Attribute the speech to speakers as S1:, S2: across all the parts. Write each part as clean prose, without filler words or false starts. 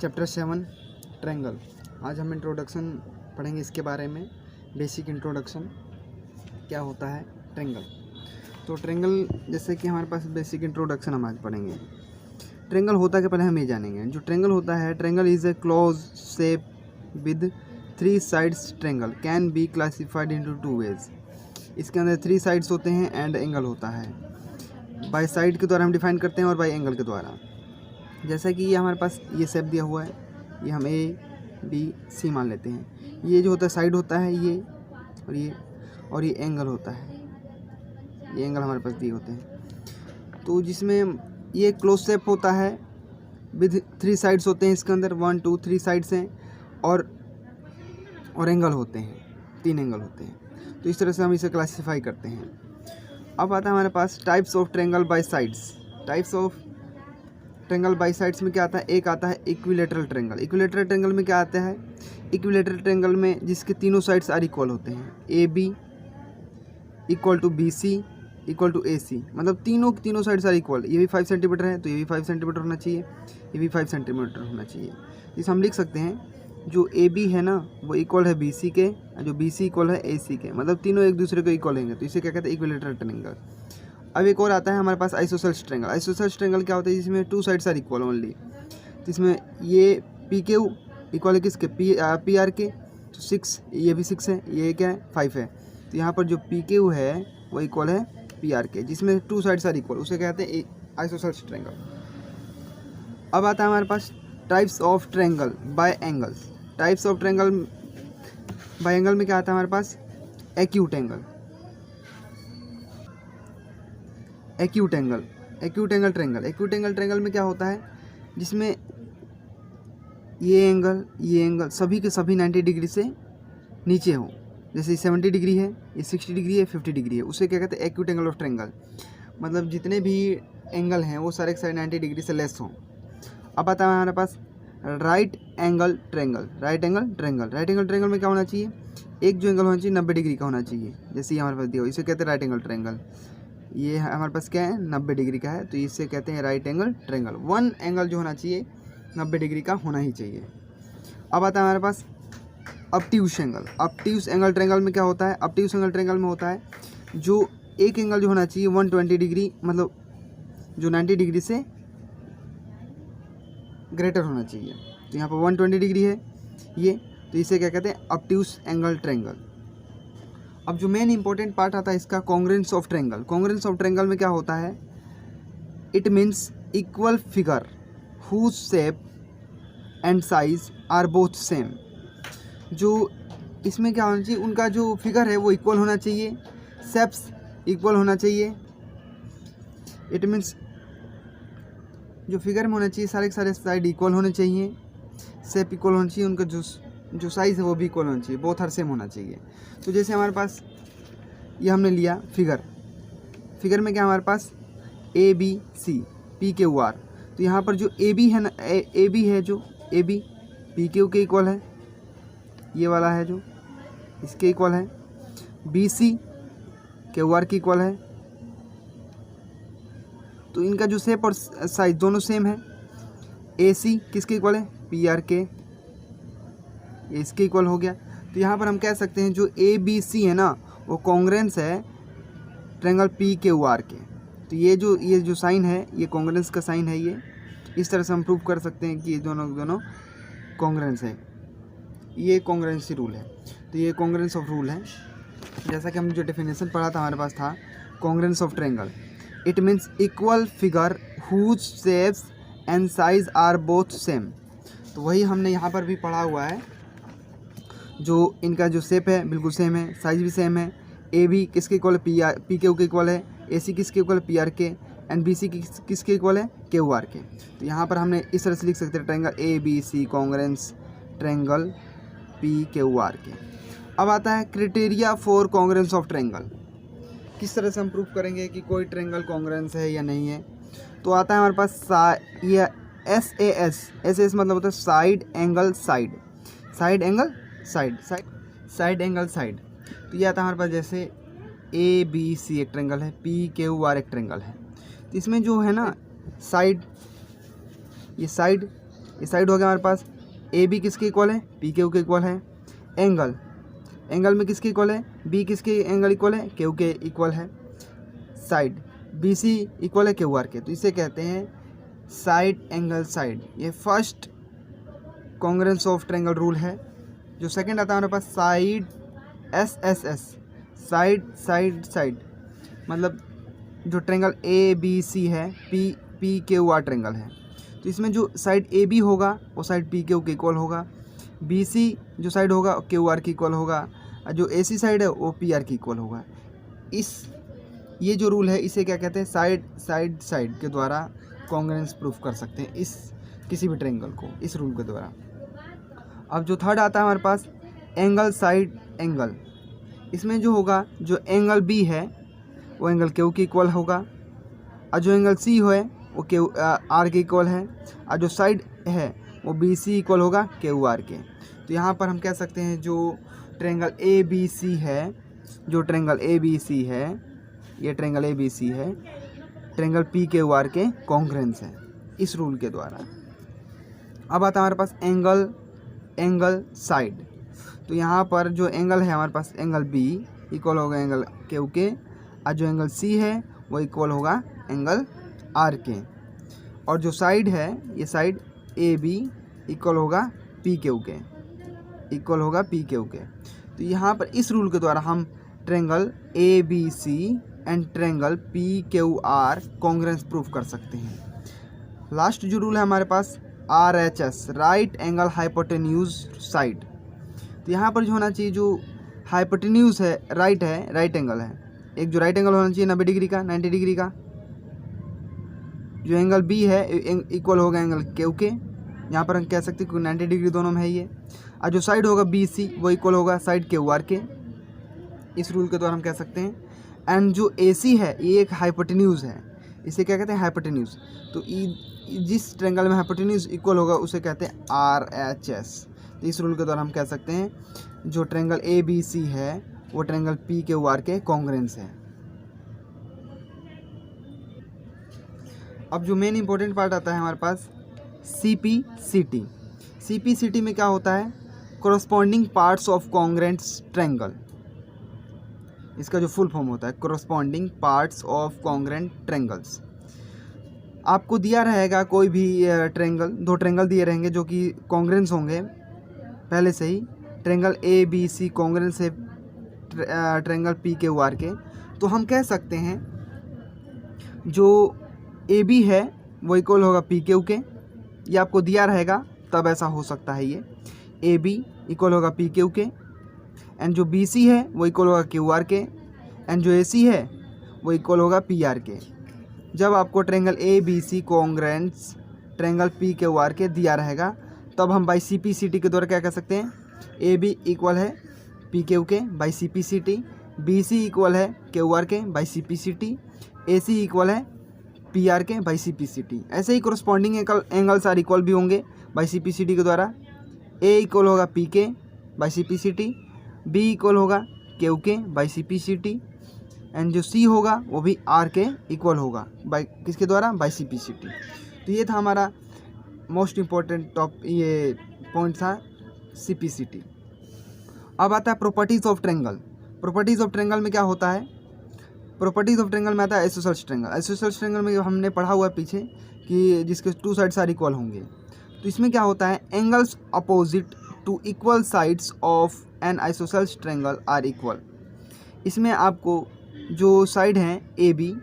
S1: Chapter 7 triangle. आज हम introduction पढ़ेंगे इसके बारे में, बेसिक इंट्रोडक्शन क्या होता है ट्रायंगल। तो ट्रायंगल जैसे कि हमारे पास बेसिक इंट्रोडक्शन हम आज पढ़ेंगे। ट्रायंगल होता क्या, पहले हम ये जानेंगे। जो ट्रायंगल होता है, triangle is a close shape with 3 sides. Triangle can be classified into 2 ways. इसके अंदर 3 साइड्स होते हैं एंड एंगल होता है। बाय साइड के द्वारा हम डिफाइन करते हैं और बाय एंगल के द्वारा। जैसा कि ये हमारे पास ये शेप दिया हुआ है, ये हम ABC मान लेते हैं। ये जो होता है साइड होता है ये, और ये एंगल होता है। ये एंगल हमारे पास दिए होते हैं। तो जिसमें ये क्लोज शेप होता है विद 3 साइड्स होते हैं। इसके अंदर 1 2 3 साइड्स हैं और एंगल होते हैं, 3 एंगल होते हैं। तो इस तरह से हम इसे क्लासीफाई करते हैं। अब आता है हमारे पास types of triangle by sides. Types of triangle by sides में क्या आता है, एक आता है इक्विलेटरल ट्रायंगल। इक्विलेटरल ट्रायंगल में क्या आता है, इक्विलेटरल ट्रायंगल में जिसके तीनों साइड्स आर इक्वल होते हैं। AB equal to BC equal to AC, मतलब तीनों साइड्स आर इक्वल। ये भी 5 सेंटीमीटर है तो ये भी 5 सेंटीमीटर होना चाहिए, ये भी 5 सेंटीमीटर होना चाहिए। इसे हम लिख सकते हैं जो AB है ना वो इक्वल है BC के, जो BC इक्वल है AC के, मतलब तीनों एक दूसरे को इक्वल होंगे। तो इसे क्या कहते हैं, इक्विलेटरल ट्रायंगल। अब एक और आता है हमारे पास आइसोसेलेस ट्रायंगल। आइसोसेलेस ट्रायंगल क्या होता है, जिसमें 2 साइड्स आर इक्वल ओनली। तो इसमें ये PQ इक्वल है किसके, PR के, तो 6, ये भी 6 है, ये क्या है 5 है। तो यहाँ पर जो PQ है वो इक्वल है PR के, जिसमें 2 साइड्स आर इक्वल, उसे कहते हैं आइसोसेलेस ट्रायंगल। अब आता है हमारे पास types of triangle by angles. Types of triangle by angle में क्या आता है हमारे पास, acute angle. Acute angle triangle में क्या होता है, जिसमें ये एंगल सभी के सभी 90 डिग्री से नीचे हो। जैसे 70 डिग्री है, ये 60 डिग्री है, 50 डिग्री है, उसे क्या कहते हैं, एक्यूट एंगल ऑफ ट्रायंगल। मतलब जितने भी एंगल हैं वो सारे के सारे 90 डिग्री से लेस हों। अब आता है हमारे पास राइट एंगल ट्रायंगल में क्या होना चाहिए, एक जो एंगल होना चाहिए 90 डिग्री का होना चाहिए। जैसे ये हमारे पास दिया हो, इसे कहते हैं राइट एंगल ट्रायंगल। ये हमारे पास क्या है, 90 डिग्री का है, तो इसे कहते हैं राइट एंगल ट्रायंगल। 1 एंगल जो होना चाहिए 90 डिग्री का होना ही चाहिए। अब आता है हमारे पास ऑब्ट्यूस एंगल ट्रायंगल में क्या होता है, ऑब्ट्यूस एंगल ट्रायंगल में होता है जो एक एंगल जो होना चाहिए 120 डिग्री, मतलब जो 90 डिग्री से ग्रेटर होना चाहिए। तो यहाँ पर 120 डिग्री है ये, तो इसे क्या कहते हैं, ऑब्ट्यूस एंगल ट्रायंगल। अब जो मेन इंपॉर्टेंट पार्ट आता है इसका, congruence of triangle. Congruence of triangle में क्या होता है, it means equal figure whose shape and size are both same. जो इसमें क्या होना चाहिए, उनका जो फिगर है वो इक्वल होना चाहिए, शेप्स इक्वल होना चाहिए। इट मीन्स जो फिगर में होना चाहिए सारे के सारे साइड इक्वल होने चाहिए, शेप इक्वल होना चाहिए, उनका जो साइज़ है वो भी इक्वल होना चाहिए, बोथ हर सेम होना चाहिए। तो जैसे हमारे पास ये हमने लिया फिगर में क्या हमारे पास ABC PQR। तो यहाँ पर जो AB है ना, AB है, जो AB PQ के इक्वल है, ये वाला है जो इसके इक्वल है। BC QR के इक्वल है। तो इनका जो शेप और साइज दोनों सेम है। AC किसके इक्वल है, PR के, इसके इक्वल हो गया। तो यहाँ पर हम कह सकते हैं जो ABC है ना वो कॉन्ग्रुएंस है ट्रायंगल PQR के। तो ये जो साइन है ये कॉन्ग्रुएंस का साइन है। ये इस तरह से हम प्रूव कर सकते हैं कि ये दोनों कॉन्ग्रुएंस है। ये कॉन्ग्रुएंसी रूल है। तो ये कॉन्ग्रुएंस ऑफ रूल है। जैसा कि हमने जो डेफिनेशन पढ़ा था हमारे पास था, congruence of triangle, it means equal figure whose shapes and size are both same. तो वही हमने यहाँ पर भी पढ़ा हुआ है, जो इनका जो शेप है बिल्कुल सेम है, साइज भी सेम है। AB किसके इक्वल है, PQ के इक्वल है। AC किसके इक्वल है, PR के। एंड BC किसके इक्वल है, QR के। तो यहाँ पर हमने इस तरह से लिख सकते हैं triangle ABC congruence triangle PQR के। अब आता है criteria for congruence of triangle. किस तरह से हम प्रूफ करेंगे कि कोई ट्रायंगल कॉन्ग्रुएंस है या नहीं है। तो आता है हमारे पास ये SAS मतलब होता है साइड एंगल साइड। तो ये आता है हमारे पास, जैसे ABC एक ट्रायंगल है, PQR एक ट्रायंगल है। तो इसमें जो है ना साइड, ये साइड इस साइड हो गया हमारे पास ए बी किसके इक्वल है, पी क्यू के इक्वल है। एंगल में किसके इक्वल है, बी किसके एंगल इक्वल है, क्यू के इक्वल है। साइड बी सी इक्वल है क्यू आर के, तो इसे कहते हैं साइड एंगल साइड। ये first congruence of triangle rule है। जो सेकंड आता है हमारे पास side S S S, side side side, मतलब जो ट्रायंगल ए बी सी है, P P Q are triangle है, तो इसमें जो साइड ए बी होगा वो साइड पी क्यू के इक्वल होगा, बी सी जो साइड होगा क्यू आर की इक्वल होगा, और जो ए सी साइड है वो पी आर की इक्वल होगा। ये जो रूल है इसे क्या कहते हैं, साइड साइड साइड के द्वारा कॉन्ग्रुएंस प्रूफ कर सकते हैं इस किसी भी ट्रायंगल को, इस रूल के द्वारा। अब जो थर्ड आता है हमारे पास एंगल साइड एंगल। इसमें जो होगा, जो एंगल बी है वो एंगल क्यू के इक्वल होगा, और जो एंगल सी है वो क्यू आर के इक्वल है, और जो साइड है वो बी सी इक्वल होगा क्यू आर के। तो यहाँ पर हम कह सकते हैं जो ट्रायंगल ए बी सी है, जो ट्रायंगल ए बी सी है, ये ट्रायंगल ए बी सी है, ट्रायंगल पी क्यू आर के कॉन्ग्रुएंस है इस रूल के द्वारा। अब आता है हमारे पास एंगल साइड। तो यहाँ पर जो एंगल है हमारे पास एंगल बी इक्वल होगा एंगल क्यू के, और जो एंगल सी है वो इक्वल होगा एंगल आर के, और जो साइड है ये साइड ए बी इक्वल होगा पी क्यू के, इक्वल होगा पी क्यू के। तो यहाँ पर इस रूल के द्वारा हम triangle A B C and triangle P Q R congruence proof कर सकते हैं। लास्ट जो रूल है हमारे पास R H S, right angle hypotenuse side. तो यहाँ पर जो होना चाहिए, जो हाइपोटेन्यूज है राइट है, राइट एंगल है, एक जो राइट एंगल होना चाहिए 90 डिग्री का, 90 डिग्री का। जो एंगल बी है इक्वल होगा एंगल क्यू के, यहाँ पर हम कह सकते हैं क्योंकि 90 डिग्री दोनों में है ये, और जो साइड होगा बी सी वो इक्वल होगा साइड क्यू आर के, इस रूल के द्वारा हम कह सकते हैं। एंड जो ए सी है ये एक हाइपोटेन्यूज है, इसे क्या कहते हैं, हाइपोटेन्यूज। तो जिस ट्रायंगल में हाइपोटेन्यूज इक्वल होगा उसे कहते हैं आर एच एस। तो इस रूल के द्वारा हम कह सकते हैं जो ट्रायंगल ए बी सी है वो ट्रायंगल पी क्यू आर के कॉन्ग्रुएंस है। अब जो मेन इंपॉर्टेंट पार्ट आता है हमारे पास C P C T. C P C T में क्या होता है, corresponding parts of congruent triangle. इसका जो फुल फॉर्म होता है corresponding parts of congruent triangles. आपको दिया रहेगा कोई भी ट्रायंगल, दो ट्रायंगल दिए रहेंगे जो कि कॉन्ग्रुएंस होंगे पहले से ही, triangle A B C congruence है ट्रायंगल पी क्यू आर के। तो हम कह सकते हैं जो ए बी है वो इक्वल होगा पी क्यू के, ये आपको दिया रहेगा तब ऐसा हो सकता है। ये ए बी इक्वल होगा पी क्यू के, एंड जो बी सी है वो इक्वल होगा क्यू आर के, एंड जो ए सी है वो इक्वल होगा पी आर के। जब आपको triangle A B C congruence triangle P Q R के दिया रहेगा तब हम by C P C T के द्वारा क्या कह सकते हैं, ए बी इक्वल है पी क्यू के by C P C T, B C equal है क्यू आर के by C P C T, A C equal है पी आर के by C P C T. ऐसे ही कोरस्पॉन्डिंग एंगल्स आर इक्वल भी होंगे by C P C T के द्वारा। ए इक्वल होगा पी के by C P C T, B equal होगा क्यू के by C P C T, and जो सी होगा वो भी आर के इक्वल होगा बाई किसके द्वारा, by C P C T. तो ये था हमारा मोस्ट इम्पोर्टेंट ये पॉइंट था सी पी सी टी। अब आता है properties of triangle. Properties of triangle में क्या होता है, प्रॉपर्टीज़ ऑफ ट्रायंगल में आता है आइसोसेलेस ट्रायंगल। आइसोसेलेस ट्रायंगल में हमने पढ़ा हुआ है पीछे कि जिसके टू साइड्स आर इक्वल होंगे। तो इसमें क्या होता है, angles opposite to equal sides of an isosceles triangle are equal. इसमें आपको जो साइड हैं A B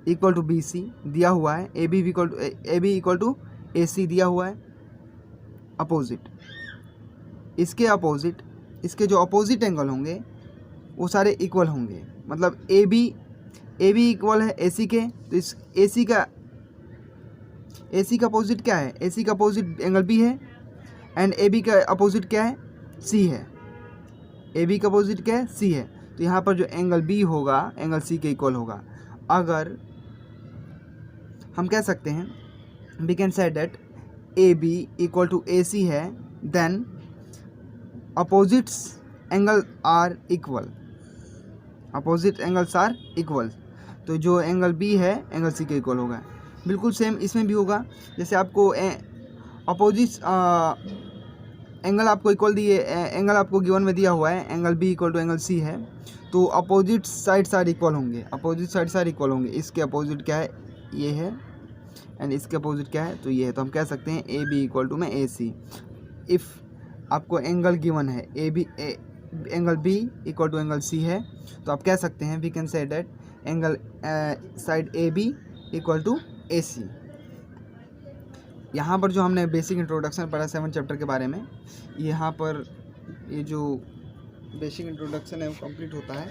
S1: equal to B C दिया हुआ है, A B equal to A C दिया हुआ है, अपोजिट। इसके अपोजिट, इसके जो अपोजिट एंगल होंगे वो सारे इक्वल होंगे। मतलब ए बी इक्वल है ए सी के, तो इस ए सी का अपोजिट क्या है, ए सी का अपोजिट एंगल बी है, एंड ए बी का अपोजिट क्या है, सी है। ए बी का अपोजिट क्या है, सी है। तो यहाँ पर जो एंगल बी होगा एंगल सी के इक्वल होगा। अगर हम कह सकते हैं, we can say that A B equal to A C है, then opposites angle are equal, opposite angles are equal. तो जो एंगल बी है एंगल सी के इक्वल होगा। बिल्कुल सेम इसमें भी होगा। जैसे आपको अपोजिट एंगल आपको इक्वल दिए, एंगल आपको गिवन में दिया हुआ है, angle B equal to angle C है, तो अपोजिट साइड्स आर इक्वल होंगे, अपोजिट साइड्स आर इक्वल होंगे। इसके अपोजिट क्या है, ये है, एंड इसके अपोजिट क्या है, तो ये है। तो हम कह सकते हैं ए बी इक्वल टू में ए सी। इफ़ आपको एंगल गिवन है angle B equal to angle C है, तो आप कह सकते हैं we can say that angle side A B equal to A C. यहाँ पर जो हमने बेसिक इंट्रोडक्शन पढ़ा 7 चैप्टर के बारे में, यहाँ पर ये जो बेसिक इंट्रोडक्शन है वो कंप्लीट होता है।